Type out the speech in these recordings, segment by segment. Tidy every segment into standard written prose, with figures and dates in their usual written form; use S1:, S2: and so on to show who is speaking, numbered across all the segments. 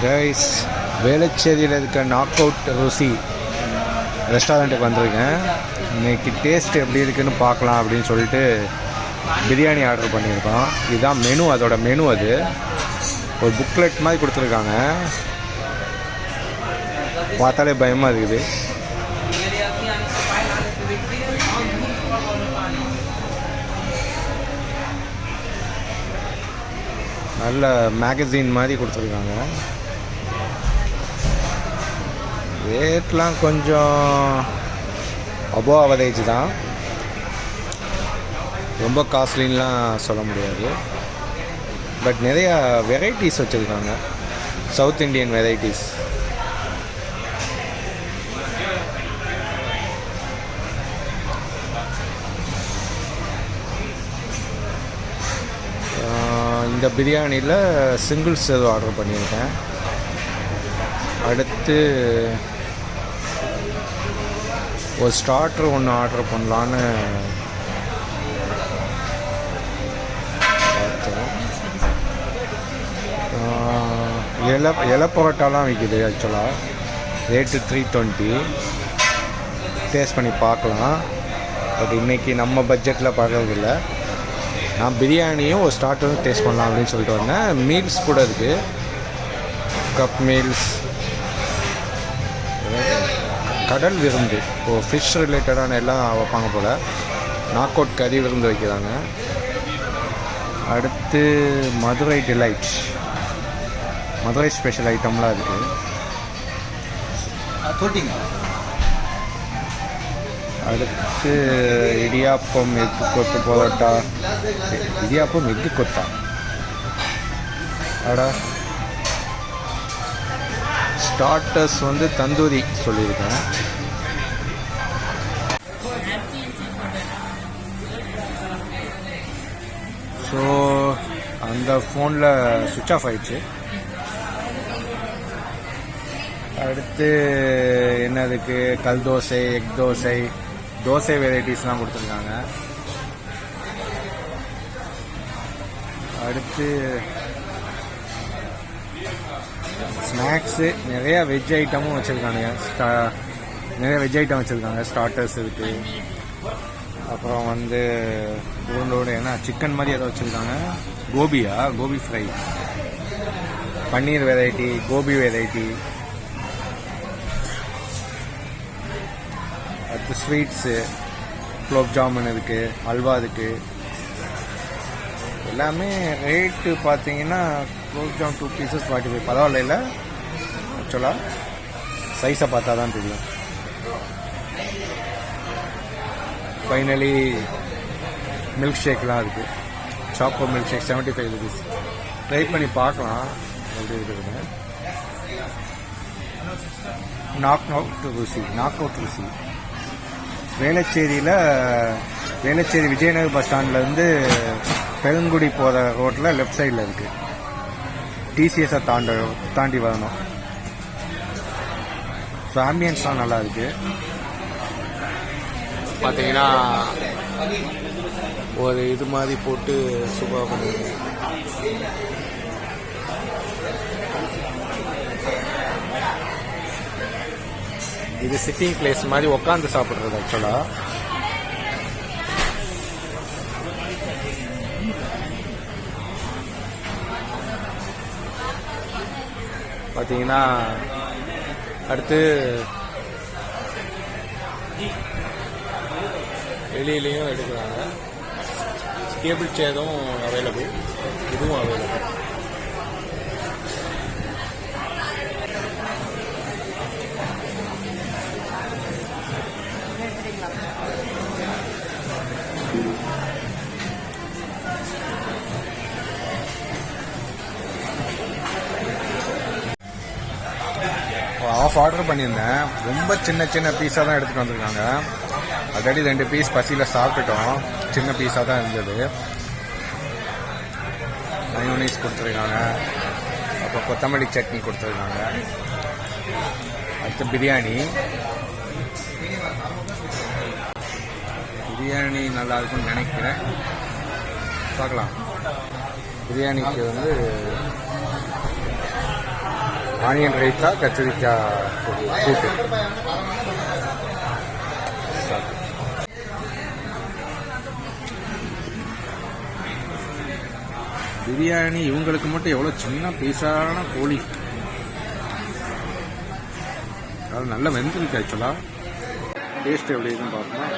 S1: Guys, வேளச்சேரியில் இருக்க knock out ருசி ரெஸ்டாரண்ட்டுக்கு வந்திருக்கேன். இன்றைக்கி டேஸ்ட் எப்படி இருக்குதுன்னு பார்க்கலாம் அப்படின்னு சொல்லிட்டு பிரியாணி ஆர்டர் பண்ணியிருக்கோம். இதுதான் மெனு, அதோட மெனு. அது ஒரு புக்லெட் மாதிரி கொடுத்துருக்காங்க. பார்த்தாலே பயமாக இருக்குது. நல்ல மேகசின் மாதிரி கொடுத்துருக்காங்க. ரேட்லாம் கொஞ்சம் அபோவ் அவரேஜ் தான், ரொம்ப காஸ்ட்லின்லாம் சொல்ல முடியாது. பட் நிறையா வெரைட்டிஸ் வச்சுருக்காங்க, சவுத் இண்டியன் வெரைட்டிஸ். இந்த பிரியாணியில் சிங்கிள் சர்வ் ஆர்டர் பண்ணியிருக்கேன். அடுத்து ஒரு ஸ்டார்டர் ஒன்று ஆர்டர் பண்ணலான்னு பார்த்தோம். இலை பரோட்டாலாம் விற்கிது. ஆக்சுவலாக ரேட்டு 320. டேஸ்ட் பண்ணி பார்க்கலாம். பட் இன்றைக்கி நம்ம பட்ஜெட்டில் பார்க்கறதில்ல. நான் பிரியாணியும் ஒரு ஸ்டார்டரும் டேஸ்ட் பண்ணலாம் அப்படின்னு சொல்லிட்டு வந்தேன். மீல்ஸ் கூட இருக்குது, கப் மீல்ஸ், கடல் விருந்து, ஃபிஷ் ரிலேட்டடான எல்லாம் வைப்பாங்க போல். நாக் அவுட் கறி விருந்து வைக்கிறாங்க. அடுத்து மதுரை டிலைட், மதுரை ஸ்பெஷல் ஐட்டம்லாம் இருக்குது. அடுத்து இடியாப்பம், எக்கு கொத்து பரோட்டா, இடியாப்பம் எக்கு கொத்தா அடா. ஸ்டார்டர்ஸ் வந்து தந்தூரி சொல்லியிருக்கேன். ஸோ அந்த ஃபோனில் சுவிட்ச் ஆஃப் ஆயிடுச்சு. அடுத்து என்னதுக்கு கல் தோசை, எக் தோசை, தோசை வெரைட்டிஸ்லாம் கொடுத்துருக்காங்க. அடுத்து ஸ்நாக்ஸு, நிறையா வெஜ் ஐட்டமும் வச்சுருக்காங்க. நிறைய வெஜ் ஐட்டம் வச்சுருக்காங்க. ஸ்டார்டர்ஸ் இருக்குது. அப்புறம் வந்து உருண்டோடு என்ன சிக்கன் மாதிரி ஏதோ வச்சுருக்காங்க. கோபியா, கோபி ஃப்ரை, பன்னீர் வெரைட்டி, கோபி வெரைட்டி. அடுத்து ஸ்வீட்ஸு, குலோப் ஜாமுன் இருக்குது, அல்வா இருக்குது. எல்லாமே ரேட்டு பார்த்தீங்கன்னா குலோப் ஜாமுன் 2 பீசஸ் 45. பரவாயில்ல. ஆக்சுவலாக சைஸை பார்த்தா தான் தெரியும். ஃபைனலி மில்க் ஷேக்லாம் இருக்குது. Choco milk shake 75 rupees. Try பண்ணி பார்க்கலாம் எப்படி இருக்குதுன்னு. நாக் அவுட் ருசி வேளச்சேரியில், வேளச்சேரி விஜயநகர் பஸ் ஸ்டாண்ட்லேருந்து பெருங்குடி போகிற ரோட்டில் லெஃப்ட் சைடில் இருக்குது. டிசிஎஸை தாண்டி வரணும். ஸோ ஆம்பியன்ஸ்லாம் நல்லா இருக்குது. பார்த்தீங்கன்னா ஒரு இது மாதிரி போட்டு சூப்பராக பண்ணிருக்கு. இது சிட்டிங் பிளேஸ் மாதிரி உட்காந்து சாப்பிட்றது. ஆக்சுவலாக பார்த்தீங்கன்னா அடுத்து வெளியிலையும் எடுக்கிறாங்க. டேபிள் சேரும் அவைலபிள், இதுவும் அவைலபிள். ஆஃப் ஆர்டர் பண்ணியிருந்தேன். ரொம்ப சின்ன சின்ன பீஸாக தான் எடுத்துகிட்டு வந்திருக்காங்க. ஆல்ரெடி 2 பீஸ் பசியில் சாப்பிட்டுட்டோம். சின்ன பீஸாக தான் இருந்தது. மயோனீஸ் கொடுத்துருக்காங்க. அப்புறம் கொத்தமல்லி சட்னி கொடுத்துருக்காங்க. அடுத்து பிரியாணி நல்லா இருக்கும்னு நினைக்கிறேன். பார்க்கலாம். பிரியாணிக்கு வந்து ஆனியன் ரைத்தா, கத்திரிக்காய் கூட்டு. பிரியாணி இவங்களுக்கு மட்டும் எவ்வளோ சின்ன பீஸான கோழி, அது நல்லா வெந்திருக்கு. ஆக்சுவலாக டேஸ்ட் எப்படி இருக்குன்னு பார்க்கணும்.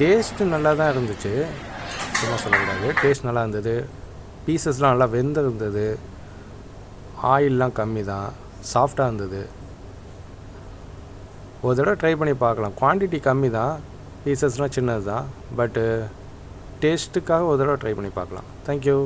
S1: டேஸ்ட்டு நல்லா தான் இருந்துச்சு, சும்மா சொல்லக்கூடாது. டேஸ்ட் நல்லா இருந்தது, பீசஸ்லாம் நல்லா வெந்திருந்தது, ஆயிலெலாம் கம்மி தான், சாஃப்டாக இருந்தது. ஒரு தடவை ட்ரை பண்ணி பார்க்கலாம். குவான்டிட்டி கம்மி தான், பீசஸ்லாம் சின்னது தான், பட்டு டேஸ்ட்டுக்காக ஒரு தடவை ட்ரை பண்ணி பார்க்கலாம். தேங்க்யூ.